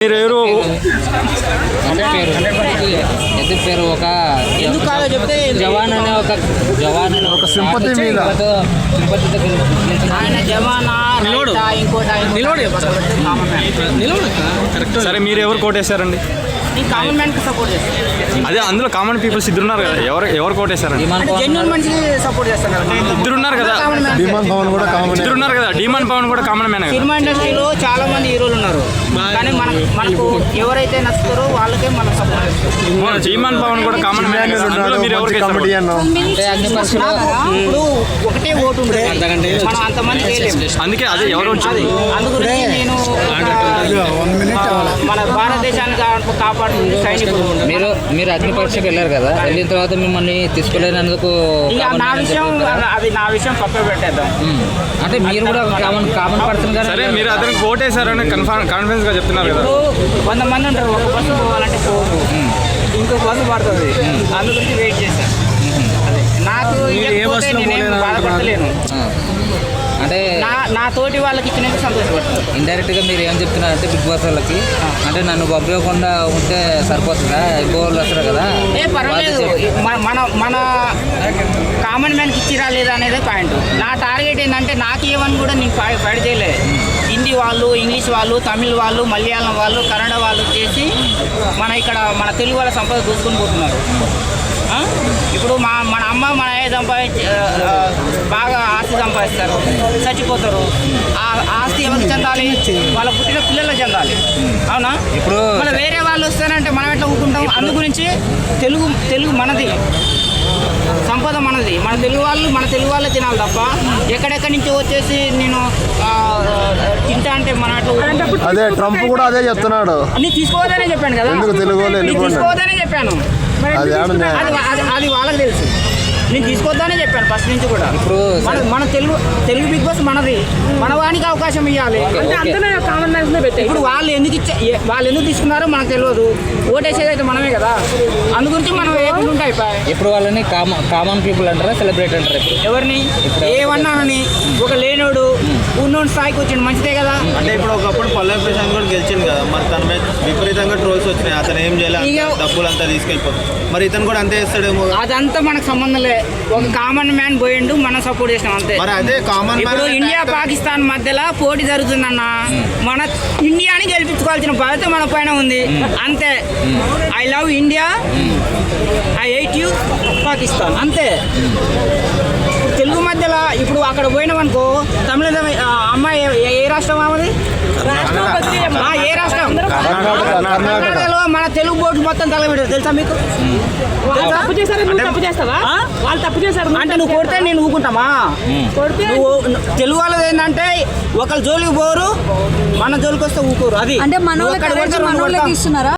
మీరెవరు ఎందుకు పేరు ఒక ఎందుకు కాదో చెప్తే జవాన్ అనే ఒక సింపతి మీద సరే మీరు ఎవరు కోటేశారండి? అదే అందులో కామన్ పీపుల్స్ ఇద్దరున్నారు కదా, ఎవరు కోటేశారండి? ఇద్దరున్నారు కదా, ఇద్దరున్నారు కదా. డిమాండ్ పవన్ కూడా కామన్ మ్యాన్. సినిమా ఇండస్ట్రీలో చాలా మంది హీరోలు ఉన్నారు, కానీ మనకు ఎవరైతే నచ్చుతారో వాళ్ళకే మనం సపోర్ట్ చేస్తాం. డిమాండ్ పవన్ కూడా కామన్ మ్యాన్. అందులో మీరు ఎవరికి ఇప్పుడు ఒకటే ఓటు ఉంటుంది, మనం అంతమంది అందుకే అదే ఎవరు వచ్చారు. అందుగురించి నేను మన భారతదేశాన్ని కాపాడుతుంది సైనికులు. మీరు అగ్ని పరీక్షకు వెళ్ళారు కదా, వెళ్ళిన తర్వాత మిమ్మల్ని తీసుకెళ్ళినందుకు నా విషయం పక్క పెట్టేద్దాం. అంటే మీరు కూడా కామన్ పర్సన్ గా సరే మీరు అతనికి ఓటేశారని కాన్ఫిడెన్స్ గా చెప్తున్నారు కదా. 100 మంది ఉంటారు, ఒక బస్సు పోవాలంటే పోదు, ఇంకో బస్సు పడుతుంది, అందుగురించి వెయిట్ చేశాను. నాకు నేనేం బాధపడలేను, అంటే నా తోటి వాళ్ళకి ఇచ్చినందుకు సంతోషపడతాను. ఇండైరెక్ట్ గా మీరు ఏం చెప్తున్నారు అంటే బిగ్ బాస్ వాళ్ళకి, అంటే నన్ను పంపించకుండా ఉంటే సరిపోతుందా, ఎక్కువ వాళ్ళు వస్తారు కదా. పర్వాలేదు, మన కామన్ మ్యాన్కి ఇచ్చిరా లేదా అనేది పాయింట్. నా టార్గెట్ ఏంటంటే నాకు ఏమని కూడా నేను ఫైట్ చేయలేదు. హిందీ వాళ్ళు, ఇంగ్లీష్ వాళ్ళు, తమిళ్ వాళ్ళు, మలయాళం వాళ్ళు, కన్నడ వాళ్ళు చేసి మన తెలుగు వాళ్ళ సంపద దూసుకొని పోతున్నారు. ఇప్పుడు మన అమ్మ మన బాగా ఆస్తి సంపాదిస్తారు, చచ్చిపోతారు. ఆ ఆస్తి ఎవరికి చెందాలి? వాళ్ళ పుట్టిన పిల్లలకు చెందాలి, అవునా? ఇప్పుడు మన వేరే వాళ్ళు వస్తారంటే మనం ఎట్లా ఊరుకుంటాం? అందు గురించి తెలుగు మనది, సంపద మనది. మన తెలుగు వాళ్ళే తినాలి తప్ప ఎక్కడెక్కడి నుంచి వచ్చేసి నేను తింటా అంటే మన అదే ట్రంప్ కూడా అదే చెప్తున్నాడు. నేను తీసుకోవద్దనే చెప్పాను కదా, తీసుకోవద్దనే చెప్పాను. అది వాళ్ళకి తెలుసు, నేను తీసుకోవద్దనే చెప్పాను ఫస్ట్ నుంచి కూడా. ఇప్పుడు మన తెలుగు బిగ్ బాస్ మనది, మన వానికి అవకాశం ఇవ్వాలి. ఇప్పుడు వాళ్ళు ఎందుకు తీసుకున్నారో మనకు తెలియదు, ఓటేసేది అయితే మనమే కదా, అందు గురించి మనం ఏకుంటుంటే అయిపోయాయి. ఇప్పుడు వాళ్ళని కామన్ పీపుల్ అంటారా, సెలబ్రేట్ అంటారా? ఎవరిని ఏమన్నానని ఒక లేనోడు ఉన్నోడు స్థాయికి వచ్చిండు, మంచిదే కదా. అంటే ఇప్పుడు ఒకప్పుడు పల్లవి ప్రశాంత్ కూడా గెలిచింది కదా, మరి తన మీద విపరీతంగా ట్రోల్స్ వచ్చినాయి, అతను ఏం చేయాలి, డబ్బులు అంతా తీసుకెళ్ళిపోతుంది, మరి ఇతను కూడా అంతే చేస్తాడేమో. అదంతా మనకు సంబంధం లేదు, ఒక కామన్ మ్యాన్ పోయిండు, మనం సపోర్ట్ చేసినాం అంతే. మరి అదే కామన్ ఇప్పుడు ఇండియా పాకిస్తాన్ మధ్యలో పోటీ జరుగుతుందన్న, మన ఇండియాని గెలిపించుకోవాల్సిన బాధ్యత మన పైన ఉంది అంతే. I love India, I hate you Pakistan అంతే. తెలుగు మధ్యలో ఇప్పుడు అక్కడ పోయినామనుకో, తమిళ అమ్మాయి ఏ రాష్ట్రం ఆమెది? ఏ రాష్ట్రం? కర్ణాటకలో మన తెలుగు బోర్డు మొత్తం తలబెట్టారు, తెలుసా మీకు? అంటే నువ్వు కొడితే నేను ఊకుంటామా? నువ్వు తెలుగు వాళ్ళది ఏంటంటే ఒకళ్ళ జోలికి పోరు, మన జోలికి వస్తే ఊకోరు. అది అంటే మనోళ్ళకి ఇస్తున్నారా?